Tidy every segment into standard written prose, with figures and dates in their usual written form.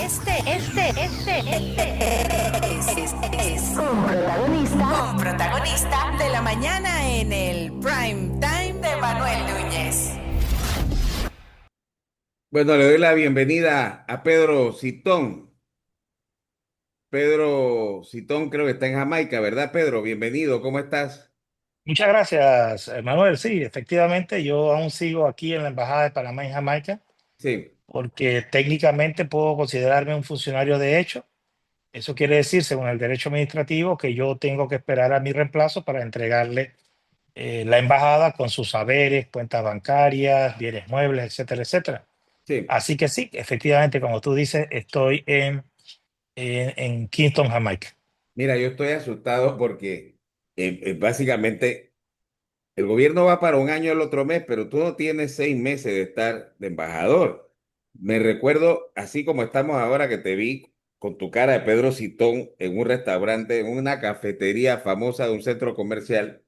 Este es un protagonista de la mañana en el Prime Time de Manuel Núñez. Bueno, le doy la bienvenida a Pedro Citón. Pedro Citón creo que está en Jamaica, ¿verdad, Pedro? Bienvenido, ¿cómo estás? Muchas gracias, Manuel. Sí, efectivamente, yo aún sigo aquí en la Embajada de Panamá en Jamaica, Sí, porque técnicamente puedo considerarme un funcionario de hecho. Eso quiere decir, según el derecho administrativo, que yo tengo que esperar a mi reemplazo para entregarle la embajada con sus saberes, cuentas bancarias, bienes muebles, etcétera, etcétera. sí. Así que sí, efectivamente, como tú dices, estoy en Kingston, Jamaica. Mira, yo estoy asustado porque básicamente el gobierno va para un año el otro mes, pero tú no tienes 6 meses de estar de embajador. Me recuerdo, así como estamos ahora, que te vi con tu cara de Pedro Citón en un restaurante, en una cafetería famosa de un centro comercial.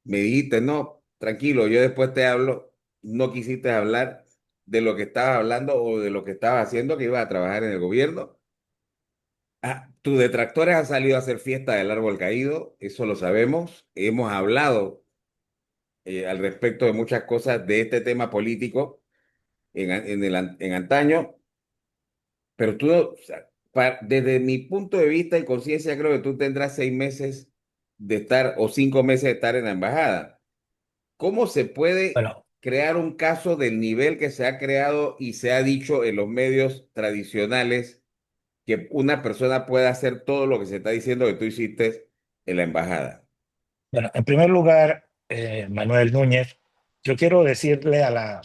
Me dijiste, no, tranquilo, yo después te hablo. No quisiste hablar de lo que estabas hablando o de lo que estabas haciendo, que ibas a trabajar en el gobierno. Tus detractores han salido a hacer fiesta del árbol caído, eso lo sabemos. Hemos hablado al respecto de muchas cosas de este tema político en antaño, pero tú, o sea, desde mi punto de vista y conciencia, creo que tú tendrás 6 meses de estar o 5 meses de estar en la embajada. ¿Cómo se puede Bueno, crear un caso del nivel que se ha creado y se ha dicho en los medios tradicionales que una persona pueda hacer todo lo que se está diciendo que tú hiciste en la embajada? Bueno, en primer lugar, Manuel Núñez, yo quiero decirle a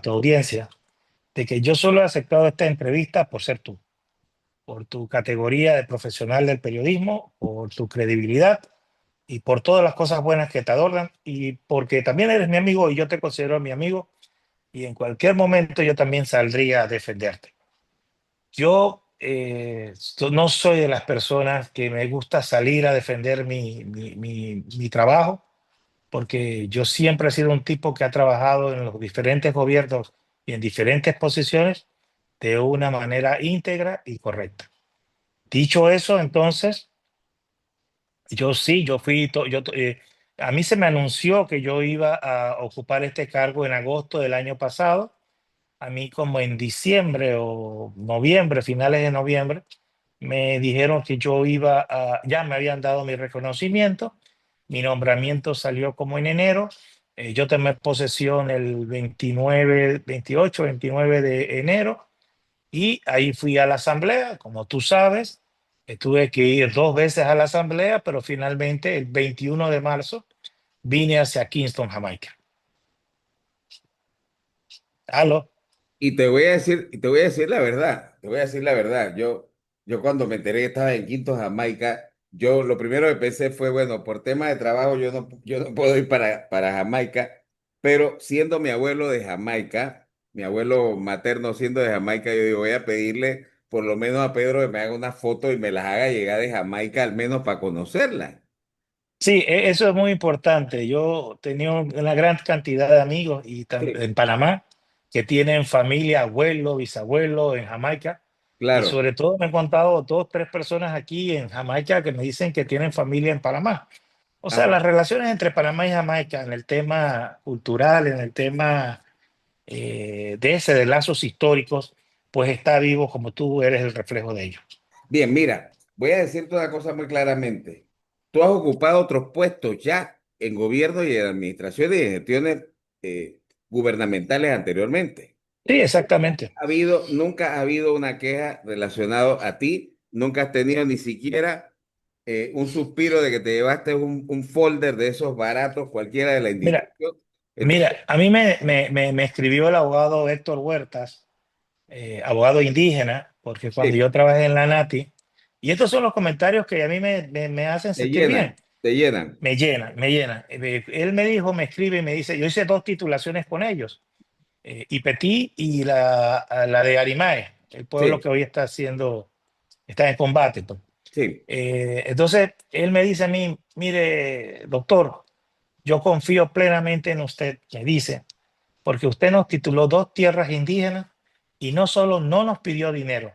tu audiencia de que yo solo he aceptado esta entrevista por ser tú, por tu categoría de profesional del periodismo, por tu credibilidad y por todas las cosas buenas que te adornan y porque también eres mi amigo y yo te considero mi amigo y en cualquier momento yo también saldría a defenderte. Yo no soy de las personas que me gusta salir a defender mi trabajo porque yo siempre he sido un tipo que ha trabajado en los diferentes gobiernos y en diferentes posiciones de una manera íntegra y correcta. Dicho eso, entonces, yo sí, yo fui, a mí se me anunció que yo iba a ocupar este cargo en agosto del año pasado. A mí como en diciembre o noviembre, finales de noviembre, me dijeron que yo iba a, ya me habían dado mi reconocimiento, mi nombramiento salió como en enero, yo tomé posesión el 29, 28, 29 de enero y ahí fui a la asamblea, como tú sabes, tuve que ir 2 veces a la asamblea, pero finalmente el 21 de marzo vine hacia Kingston, Jamaica. ¿Aló? Y te voy a decir la verdad, te voy a decir la verdad. Yo cuando me enteré que estaba en Quinto, Jamaica, yo lo primero que pensé fue, bueno, por tema de trabajo yo no puedo ir para Jamaica, pero siendo mi abuelo de Jamaica, mi abuelo materno siendo de Jamaica, yo digo, voy a pedirle por lo menos a Pedro que me haga una foto y me las haga llegar de Jamaica, al menos para conocerla. Sí, eso es muy importante. Yo tenía una gran cantidad de amigos y Sí, en Panamá que tienen familia, abuelo, bisabuelo en Jamaica. Y claro. sobre todo me han contado dos, tres personas aquí en Jamaica que me dicen que tienen familia en Panamá. O sea, Ajá. las relaciones entre Panamá y Jamaica en el tema cultural, en el tema de lazos históricos, pues está vivo como tú eres el reflejo de ello. Bien, mira, voy a decirte una cosa muy claramente. Tú has ocupado otros puestos ya en gobierno y en administraciones y en gestiones gubernamentales anteriormente. Sí, exactamente. Nunca ha habido una queja relacionada a ti, nunca has tenido ni siquiera un suspiro de que te llevaste un folder de esos baratos, cualquiera de la Mira, institución. Mira, Entonces, a mí me escribió el abogado Héctor Huertas, abogado indígena, porque cuando sí, yo trabajé en la NATI, y estos son los comentarios que a mí me hacen te sentir bien, llenan, te llenan. me llenan, me llenan. Él me dijo, me escribe y me dice, yo hice dos titulaciones con ellos, Ipetí y la de Arimae, el pueblo que Sí, hoy está haciendo, está en combate, pues. sí. Entonces, él me dice a mí, mire, doctor, yo confío plenamente en usted, me dice porque usted nos tituló dos tierras indígenas y no solo no nos pidió dinero,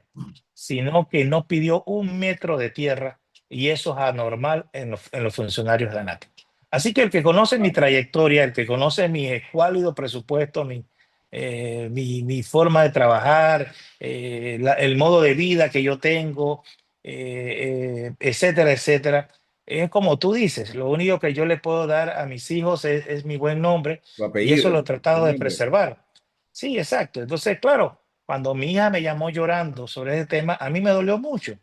sino que no pidió un metro de tierra, y eso es anormal en los funcionarios de ANAC. Así que el que conoce mi trayectoria, el que conoce mi escuálido presupuesto, mi forma de trabajar, el modo de vida que yo tengo, etcétera, etcétera, es como tú dices, lo único que yo le puedo dar a mis hijos es mi buen nombre, Tu y eso apellido, lo he tu tratado de nombre. preservar. Sí, exacto. Entonces, claro, cuando mi hija me llamó llorando sobre ese tema, a mí me dolió mucho,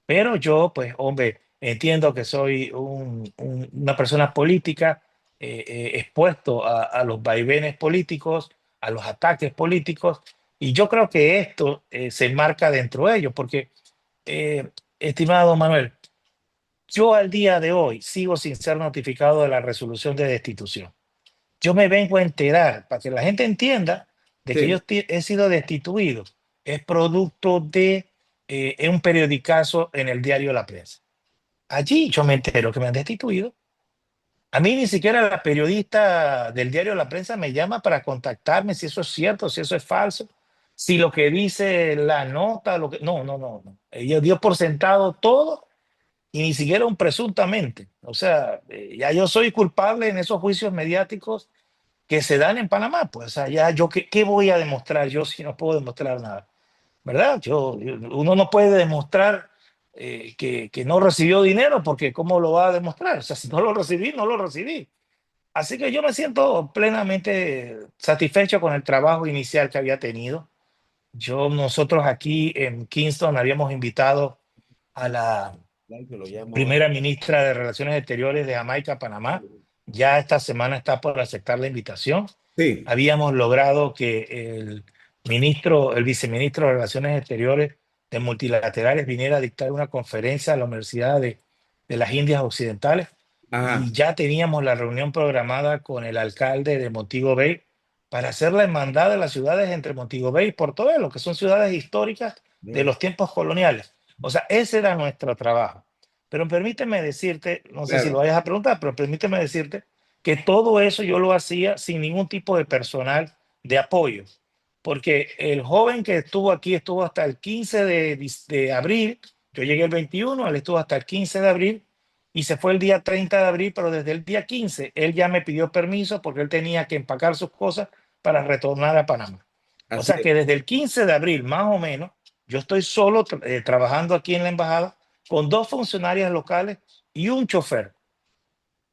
pero yo, pues, hombre, entiendo que soy una persona política, expuesto a los vaivenes políticos, a los ataques políticos, y yo creo que esto se enmarca dentro de ellos, porque, estimado Manuel, yo al día de hoy sigo sin ser notificado de la resolución de destitución. Yo me vengo a enterar, para que la gente entienda, de que yo Sí, he sido destituido. Es producto de un periodicazo en el diario La Prensa. Allí yo me entero que me han destituido. A mí ni siquiera la periodista del diario La Prensa me llama para contactarme si eso es cierto, si eso es falso, si lo que dice la nota, lo que... No, no, no, no. Ella dio por sentado todo, y ni siquiera un presuntamente. O sea, ya yo soy culpable en esos juicios mediáticos que se dan en Panamá. Pues, o sea, ya yo, ¿qué voy a demostrar yo si no puedo demostrar nada? ¿Verdad? Uno no puede demostrar que no recibió dinero, porque ¿cómo lo va a demostrar? O sea, si no lo recibí, no lo recibí. Así que yo me siento plenamente satisfecho con el trabajo inicial que había tenido. Nosotros aquí en Kingston habíamos invitado a la claro que lo llamo. primera ministra de Relaciones Exteriores de Jamaica, Panamá. Ya esta semana está por aceptar la invitación. Sí, Habíamos logrado que el viceministro de Relaciones Exteriores de Multilaterales viniera a dictar una conferencia a la Universidad de las Indias Occidentales, y ajá. ya teníamos la reunión programada con el alcalde de Montego Bay para hacer la hermandad de las ciudades entre Montego Bay y Portobelo, que son ciudades históricas de Bien, los tiempos coloniales. O sea, ese era nuestro trabajo. Pero permíteme decirte, no sé si lo claro. vayas a preguntar, pero permíteme decirte que todo eso yo lo hacía sin ningún tipo de personal de apoyo, porque el joven que estuvo aquí estuvo hasta el 15 de abril, yo llegué el 21, él estuvo hasta el 15 de abril y se fue el día 30 de abril, pero desde el día 15 él ya me pidió permiso porque él tenía que empacar sus cosas para retornar a Panamá. O Así sea es. que desde el 15 de abril, más o menos, yo estoy solo trabajando aquí en la embajada con dos funcionarias locales y un chofer.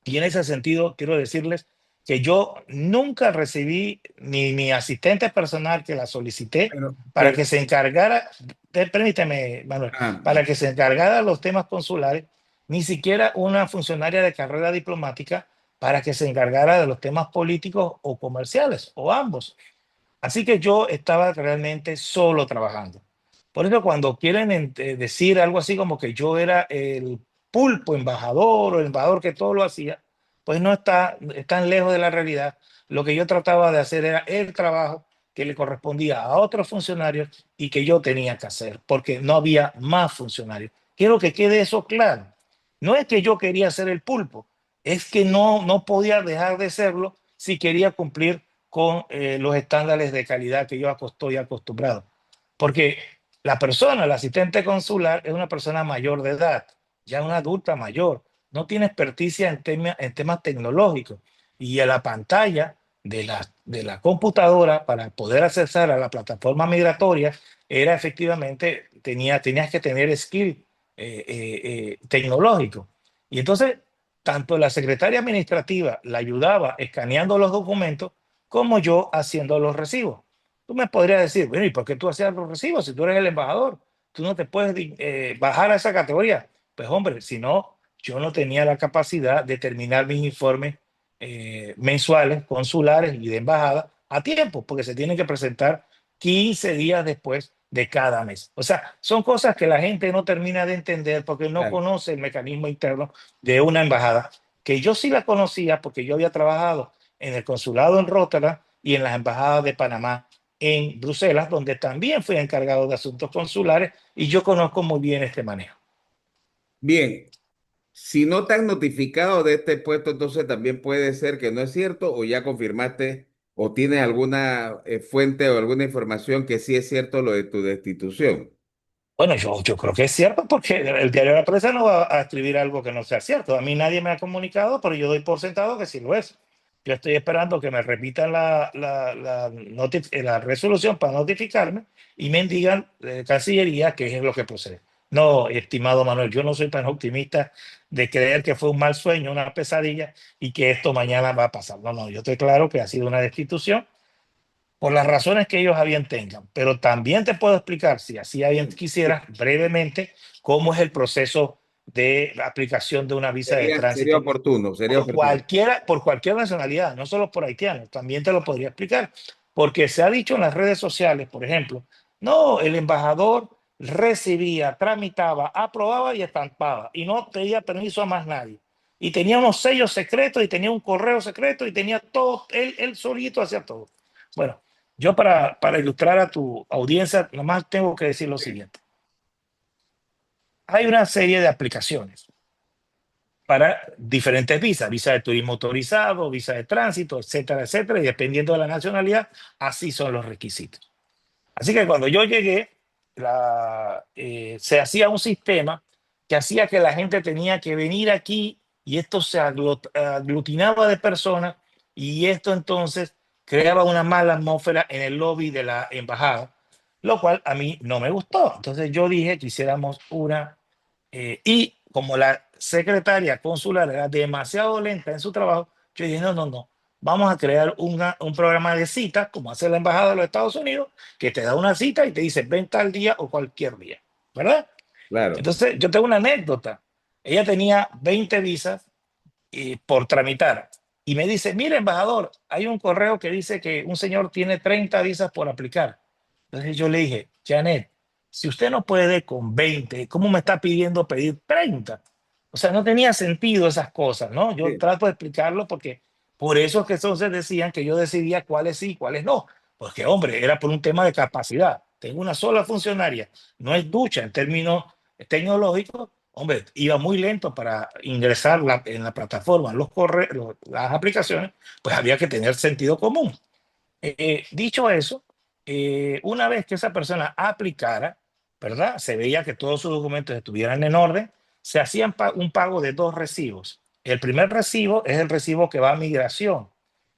Y en ese sentido, quiero decirles que yo nunca recibí ni mi asistente personal, que la solicité para Pero, que se encargara, permíteme, Manuel, ah, para que se encargara de los temas consulares, ni siquiera una funcionaria de carrera diplomática para que se encargara de los temas políticos o comerciales, o ambos. Así que yo estaba realmente solo trabajando. Por eso cuando quieren decir algo así como que yo era el pulpo embajador o el embajador que todo lo hacía, pues no está tan lejos de la realidad. Lo que yo trataba de hacer era el trabajo que le correspondía a otros funcionarios y que yo tenía que hacer, porque no había más funcionarios. Quiero que quede eso claro. No es que yo quería ser el pulpo, es que no podía dejar de serlo si quería cumplir con los estándares de calidad que yo estoy acostumbrado. Porque la persona, el asistente consular, es una persona mayor de edad, ya una adulta mayor, no tiene experticia en temas tecnológicos. Y a la pantalla de la computadora para poder acceder a la plataforma migratoria era efectivamente, tenías que tener skill tecnológico. Y entonces, tanto la secretaria administrativa la ayudaba escaneando los documentos, como yo haciendo los recibos. Tú me podrías decir, bueno, ¿y por qué tú hacías los recibos si tú eres el embajador? Tú no te puedes bajar a esa categoría. Pues hombre, si no, yo no tenía la capacidad de terminar mis informes mensuales, consulares y de embajada a tiempo, porque se tienen que presentar 15 días después de cada mes. O sea, son cosas que la gente no termina de entender porque no claro. conoce el mecanismo interno de una embajada, que yo sí la conocía porque yo había trabajado en el consulado en Rotterdam y en las embajadas de Panamá en Bruselas, donde también fui encargado de asuntos consulares, y yo conozco muy bien este manejo. Bien, si no te han notificado de este puesto, entonces también puede ser que no es cierto o ya confirmaste o tienes alguna fuente o alguna información que sí es cierto lo de tu destitución? Bueno, yo creo que es cierto porque el diario de la prensa no va a escribir algo que no sea cierto. A mí nadie me ha comunicado, pero yo doy por sentado que sí lo es. Yo estoy esperando que me repitan la resolución para notificarme y me digan de Cancillería qué es lo que procede. No, estimado Manuel, yo no soy tan optimista de creer que fue un mal sueño, una pesadilla y que esto mañana va a pasar. No, no, yo estoy claro que ha sido una destitución por las razones que ellos habían tengan. Pero también te puedo explicar, si así bien quisieras, brevemente, cómo es el proceso de aplicación de una visa de Sería tránsito oportuno, sería oportuno. por cualquier nacionalidad, no solo por haitianos. También te lo podría explicar, porque se ha dicho en las redes sociales, por ejemplo, no, el embajador recibía, tramitaba, aprobaba y estampaba y no pedía permiso a más nadie. Y tenía unos sellos secretos y tenía un correo secreto y tenía todo, él solito hacía todo. Bueno, yo para ilustrar a tu audiencia, nomás tengo que decir lo siguiente. Hay una serie de aplicaciones para diferentes visas, visa de turismo autorizado, visa de tránsito, etcétera, etcétera, y dependiendo de la nacionalidad, así son los requisitos. Así que cuando yo llegué, se hacía un sistema que hacía que la gente tenía que venir aquí y esto se aglutinaba de personas y esto entonces creaba una mala atmósfera en el lobby de la embajada, lo cual a mí no me gustó. Entonces yo dije que hiciéramos y como la secretaria consular era demasiado lenta en su trabajo, yo dije, no, no, no, vamos a crear un programa de citas, como hace la Embajada de los Estados Unidos, que te da una cita y te dice, ven tal día o cualquier día, ¿verdad? Claro. Entonces, yo tengo una anécdota. Ella tenía 20 visas por tramitar. Y me dice, mire, embajador, hay un correo que dice que un señor tiene 30 visas por aplicar. Entonces yo le dije, Janet, si usted no puede con 20, ¿cómo me está pidiendo pedir 30? O sea, no tenía sentido esas cosas, ¿no? Yo Sí, trato de explicarlo porque por eso es que entonces decían que yo decidía cuáles sí y cuáles no. Porque, hombre, era por un tema de capacidad. Tengo una sola funcionaria, no es ducha en términos tecnológicos. Hombre, iba muy lento para ingresar en la plataforma las aplicaciones, pues había que tener sentido común. Dicho eso, una vez que esa persona aplicara, ¿verdad? Se veía que todos sus documentos estuvieran en orden, se hacían un pago de dos recibos. El primer recibo es el recibo que va a migración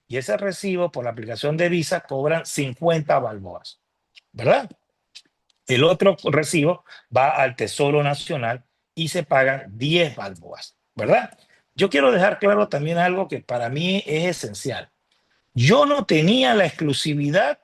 y ese recibo por la aplicación de visa cobran 50 balboas, ¿verdad? El otro recibo va al Tesoro Nacional y se pagan 10 balboas, ¿verdad? Yo quiero dejar claro también algo que para mí es esencial. Yo no tenía la exclusividad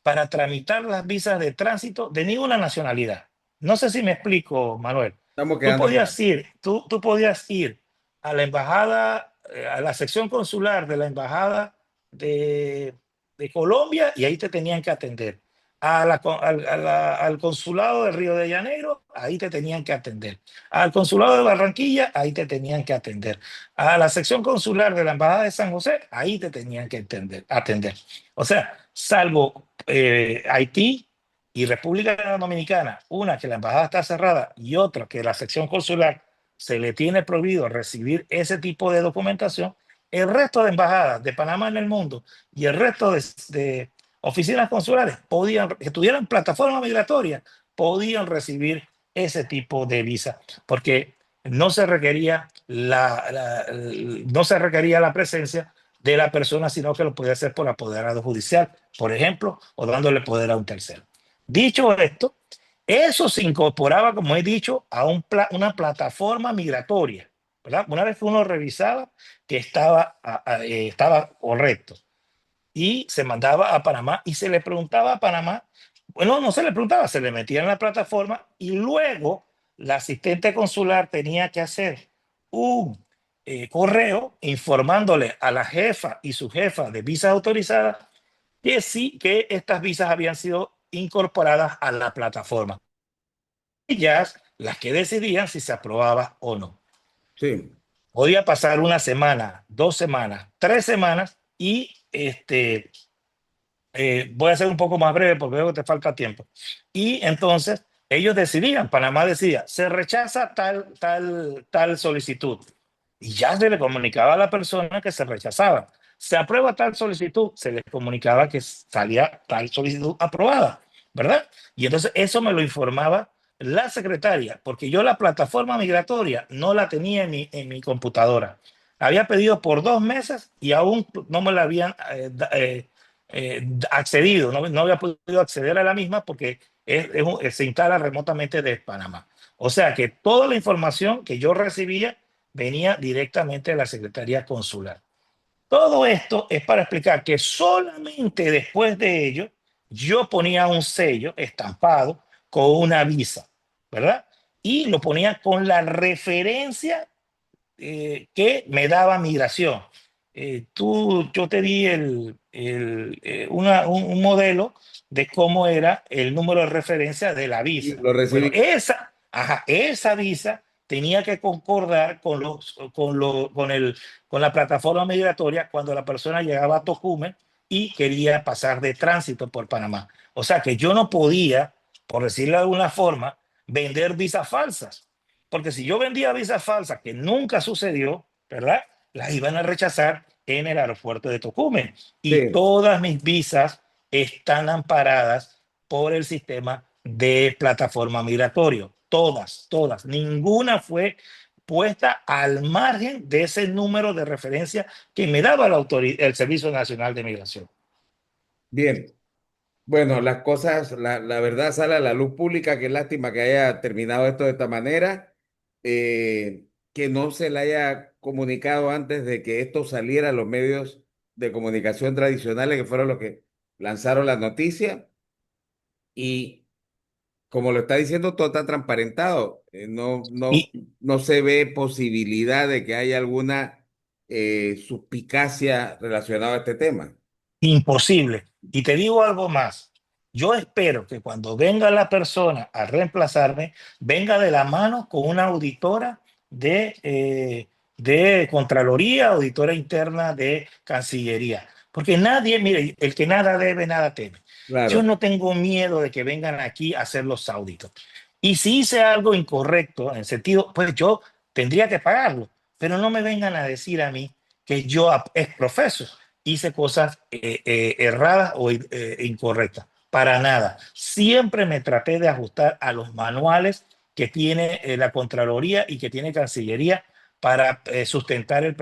para tramitar las visas de tránsito de ninguna nacionalidad. No sé si me explico, Manuel. estamos quedando claros. Tú podías ir a la embajada, a la sección consular de la embajada de, de Colombia y ahí te tenían que atender. Al consulado de Río de Janeiro, ahí te tenían que atender. Al consulado de Barranquilla, ahí te tenían que atender. A la sección consular de la embajada de San José, ahí te tenían que atender. O sea, salvo Haití y República Dominicana, una que la embajada está cerrada y otra que la sección consular se le tiene prohibido recibir ese tipo de documentación, el resto de embajadas de Panamá en el mundo y el resto de oficinas consulares que tuvieran plataforma migratoria, podían recibir ese tipo de visa, porque no se requería no se requería la presencia de la persona, sino que lo podía hacer por apoderado judicial, por ejemplo, o dándole poder a un tercero. Dicho esto, eso se incorporaba, como he dicho, a una plataforma migratoria, ¿verdad? Una vez que uno revisaba que estaba correcto y se mandaba a Panamá y se le preguntaba a Panamá, bueno, no se le preguntaba, se le metía en la plataforma y luego la asistente consular tenía que hacer un correo informándole a la jefa y su jefa de visas autorizadas que sí, que estas visas habían sido incorporadas a la plataforma. Ellas las que decidían si se aprobaba o no. Sí, Podía pasar una semana, 2 semanas, 3 semanas y voy a ser un poco más breve porque veo que te falta tiempo. Y entonces ellos decidían, Panamá decía, se rechaza tal solicitud. Y ya se le comunicaba a la persona que se rechazaba. se aprueba tal solicitud, se les comunicaba que salía tal solicitud aprobada, ¿verdad? Y entonces eso me lo informaba la secretaria, porque yo la plataforma migratoria no la tenía en mi computadora. Había pedido por 2 meses y aún no me la habían accedido, no había podido acceder a la misma porque se instala remotamente desde Panamá. O sea que toda la información que yo recibía venía directamente de la Secretaría Consular. Todo esto es para explicar que solamente después de ello yo ponía un sello estampado con una visa, ¿verdad? Y lo ponía con la referencia que me daba migración. Yo te di un modelo de cómo era el número de referencia de la Y visa. lo Bueno, recibí. esa visa tenía que concordar con la plataforma migratoria cuando la persona llegaba a Tocumen y quería pasar de tránsito por Panamá. O sea que yo no podía, por decirlo de alguna forma, vender visas falsas. Porque si yo vendía visas falsas, que nunca sucedió, ¿verdad? Las iban a rechazar en el aeropuerto de Tocumen. Y Sí, todas mis visas están amparadas por el sistema de plataforma migratorio. Todas, todas. Ninguna fue puesta al margen de ese número de referencia que me daba el Servicio Nacional de Migración. bien. Bueno, las cosas, la verdad sale a la luz pública. Qué lástima que haya terminado esto de esta manera, que no se le haya comunicado antes de que esto saliera a los medios de comunicación tradicionales, que fueron los que lanzaron la noticia. Y como lo está diciendo, todo está transparentado. Y No se ve posibilidad de que haya alguna suspicacia relacionada a este tema. imposible. Y te digo algo más. Yo espero que cuando venga la persona a reemplazarme, venga de la mano con una auditora de Contraloría, auditora interna de Cancillería. Porque nadie, mire, el que nada debe, nada teme. Yo Claro, no tengo miedo de que vengan aquí a hacer los auditos. Y si hice algo incorrecto, en el sentido, pues yo tendría que pagarlo. Pero no me vengan a decir a mí que yo es profeso hice cosas erradas o incorrectas. Para nada. Siempre me traté de ajustar a los manuales que tiene la Contraloría y que tiene Cancillería para sustentar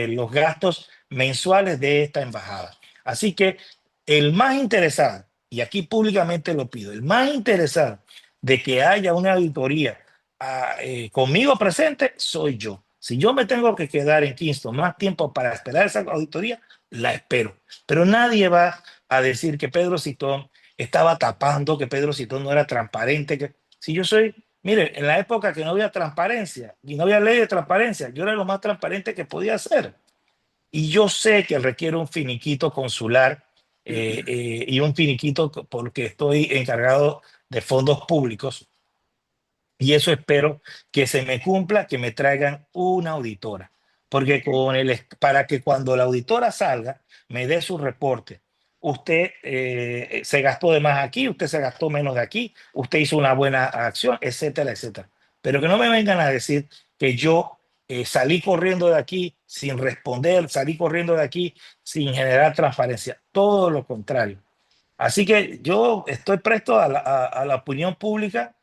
los gastos mensuales de esta embajada. Así que el más interesado, y aquí públicamente lo pido, el más interesado de que haya una auditoría conmigo presente soy yo. Si yo me tengo que quedar en Kingston más tiempo para esperar esa auditoría, la espero. Pero nadie va a decir que Pedro Citón estaba tapando, que Pedro Citón no era transparente. Si yo soy, mire, en la época que no había transparencia y no había ley de transparencia, yo era lo más transparente que podía ser. Y yo sé que requiere un finiquito consular y un finiquito porque estoy encargado de fondos públicos y eso espero que se me cumpla, que me traigan una auditora. Porque para que cuando la auditora salga, me dé su reporte. Usted se gastó de más aquí, usted se gastó menos de aquí, usted hizo una buena acción, etcétera, etcétera. Pero que no me vengan a decir que yo salí corriendo de aquí sin responder, salí corriendo de aquí sin generar transparencia. Todo lo contrario. Así que yo estoy presto a la opinión pública,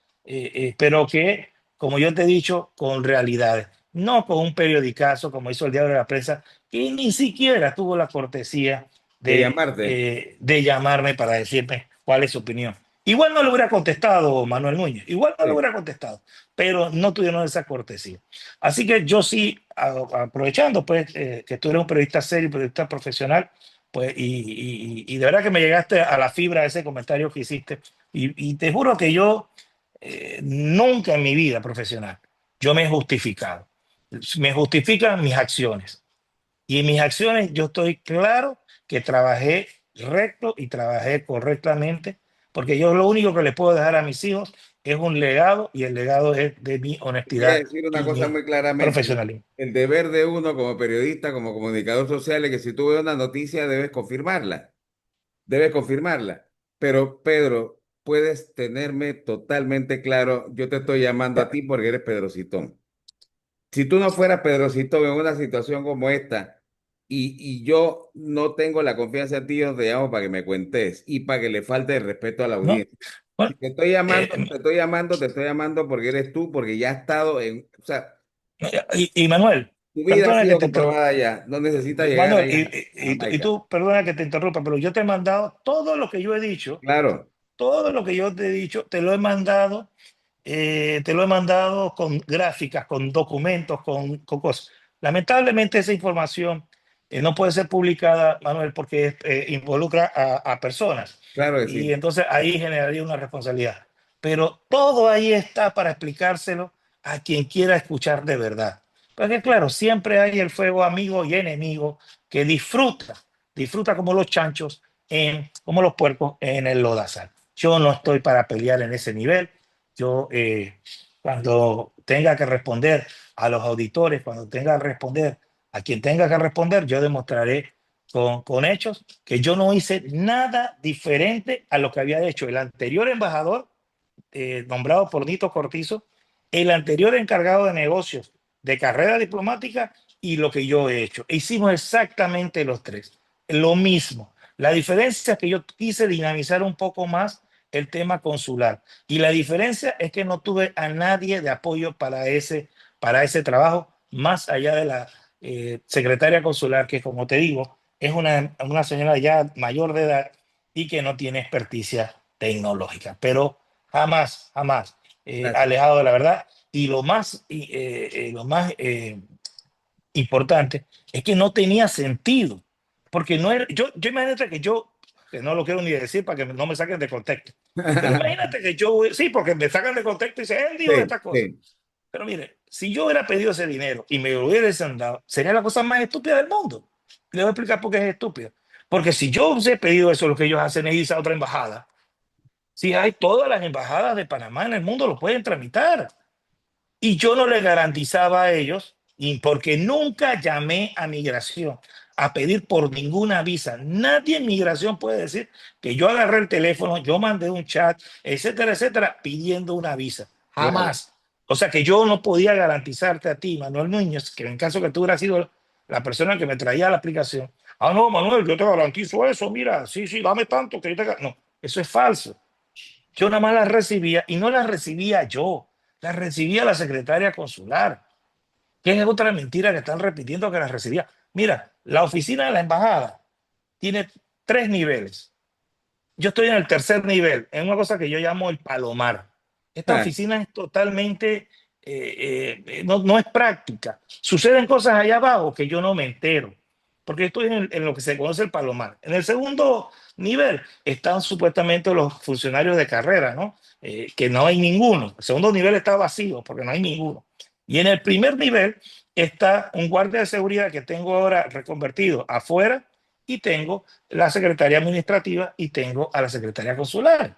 pero que, como yo te he dicho, con realidades, no con un periodicazo como hizo el Diario de la Prensa, que ni siquiera tuvo la cortesía de llamarte. de llamarme para decirme cuál es su opinión. Igual no le hubiera contestado Manuel Núñez, igual no le Sí. hubiera contestado, pero no tuvieron esa cortesía. Así que yo sí, aprovechando pues que tú eres un periodista serio, periodista profesional, pues, y de verdad que me llegaste a la fibra de ese comentario que hiciste. Y te juro que yo nunca en mi vida profesional, yo me he justificado. Me justifican mis acciones. Y en mis acciones yo estoy claro que trabajé recto y trabajé correctamente, porque yo lo único que le puedo dejar a mis hijos es un legado y el legado es de mi Te voy a honestidad decir una y cosa mi muy claramente. profesionalismo. El deber de uno como periodista, como comunicador social, es que si tú ves una noticia, debes confirmarla. Debes confirmarla. Pero, Pedro, puedes tenerme totalmente claro. Yo te estoy llamando a ti porque eres Pedro Citón. Si tú no fueras Pedro Citón en una situación como esta, y yo no tengo la confianza en ti, yo te llamo para que me cuentes y para que le falte el respeto a la ¿no? audiencia. Si Bueno, te estoy llamando, te estoy llamando porque eres tú, porque ya has estado en, o sea, y Manuel, tu vida ha perdona que sido te interrumpa. comprobada ya, no necesitas llegar Manuel, ahí a y Jamaica. tú, perdona que te interrumpa, pero yo te he mandado todo lo que yo he dicho, Claro, todo lo que yo te he dicho, te lo he mandado con gráficas, con documentos, con cosas. Lamentablemente esa información no puede ser publicada, Manuel, porque involucra a personas claro que y sí. entonces ahí generaría una responsabilidad. Pero todo ahí está para explicárselo a quien quiera escuchar de verdad. Porque claro, siempre hay el fuego amigo y enemigo que disfruta como los chanchos, como los puercos en el lodazal. Yo no estoy para pelear en ese nivel. Yo, cuando tenga que responder a los auditores, cuando tenga que responder a quien tenga que responder, yo demostraré con hechos que yo no hice nada diferente a lo que había hecho el anterior embajador nombrado por Nito Cortizo, el anterior encargado de negocios de carrera diplomática y lo que yo he hecho. Hicimos exactamente los tres, lo mismo. La diferencia es que yo quise dinamizar un poco más el tema consular y la diferencia es que no tuve a nadie de apoyo para ese trabajo, más allá de la secretaria consular, que como te digo, es una señora ya mayor de edad y que no tiene experticia tecnológica. Pero jamás, jamás Gracias. alejado de la verdad. Y lo más importante es que no tenía sentido, porque no era, yo imagínate que no lo quiero ni decir para que no me saquen de contexto, pero imagínate que sí, porque me sacan de contexto y dicen, él dijo Sí, estas cosas. sí, Pero mire, si yo hubiera pedido ese dinero y me lo hubiesen dado, sería la cosa más estúpida del mundo. Le voy a explicar por qué es estúpido. Porque si yo hubiese pedido eso, lo que ellos hacen es irse a otra embajada. Si hay todas las embajadas de Panamá en el mundo, lo pueden tramitar. Y yo no le garantizaba a ellos, y porque nunca llamé a migración a pedir por ninguna visa. Nadie en migración puede decir que yo agarré el teléfono, yo mandé un chat, etcétera, etcétera, pidiendo una visa. claro. Jamás. O sea que yo no podía garantizarte a ti, Manuel Núñez, que en caso que tú hubieras sido la persona que me traía la aplicación. Ah, no, Manuel, yo te garantizo eso, mira, sí, sí, dame tanto que yo te... No, eso es falso. Yo nada más las recibía y no las recibía yo, las recibía la secretaria consular, que es otra mentira que están repitiendo que las recibía. Mira, la oficina de la embajada tiene 3 niveles. Yo estoy en el tercer nivel, en una cosa que yo llamo el palomar. Esta Ah, oficina es totalmente, no es práctica. Suceden cosas allá abajo que yo no me entero, porque estoy en lo que se conoce el palomar. En el segundo nivel están supuestamente los funcionarios de carrera, ¿no? Que no hay ninguno. El segundo nivel está vacío porque no hay ninguno. Y en el primer nivel está un guardia de seguridad que tengo ahora reconvertido afuera y tengo la secretaria administrativa y tengo a la secretaria consular.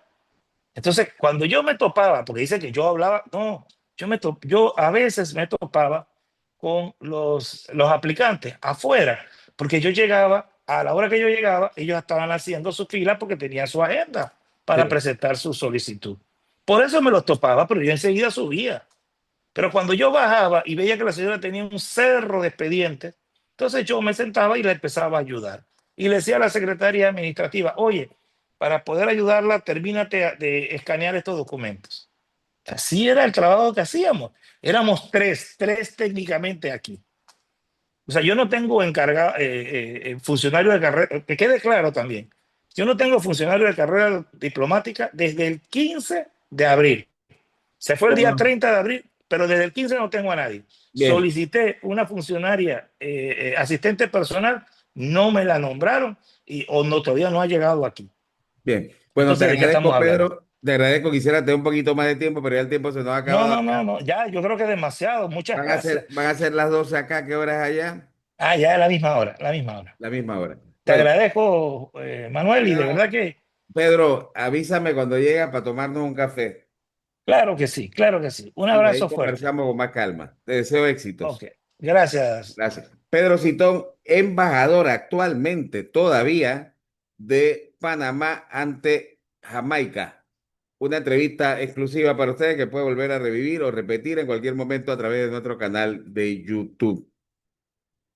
Entonces, cuando yo me topaba, porque dice que yo hablaba, no, yo a veces me topaba con los aplicantes afuera, porque yo llegaba, a la hora que yo llegaba, ellos estaban haciendo su fila porque tenían su agenda para sí. presentar su solicitud. Por eso me los topaba, pero yo enseguida subía. Pero cuando yo bajaba y veía que la señora tenía un cerro de expedientes, entonces yo me sentaba y le empezaba a ayudar. Y le decía a la secretaria administrativa, oye, para poder ayudarla, termínate de escanear estos documentos. Así era el trabajo que hacíamos. Éramos tres técnicamente aquí. O sea, yo no tengo encargado, funcionario de carrera, que quede claro también. Yo no tengo funcionario de carrera diplomática desde el 15 de abril. Se fue el día Bueno, 30 de abril, pero desde el 15 no tengo a nadie. bien, Solicité una funcionaria asistente personal, no me la nombraron o no, todavía no ha llegado aquí. bien. Bueno, te Entonces, ¿de qué estamos agradezco, hablando? Pedro. Te agradezco. Quisiera tener un poquito más de tiempo, pero ya el tiempo se nos ha No, acabado no, no, acá. no, ya, yo creo que es demasiado. Muchas gracias. Van a ser las 12 acá. ¿Qué hora es allá? Ah, ya es la misma hora, la misma hora. La misma hora. Te Bueno, agradezco, Manuel, y de verdad que, Pedro, avísame cuando llega para tomarnos un café claro que sí, claro que sí. Un y ahí abrazo fuerte. conversamos con más calma. Te deseo Ok, éxitos. gracias. Gracias. Pedro Citón, embajador actualmente todavía de Panamá ante Jamaica. Una entrevista exclusiva para ustedes que puede volver a revivir o repetir en cualquier momento a través de nuestro canal de YouTube.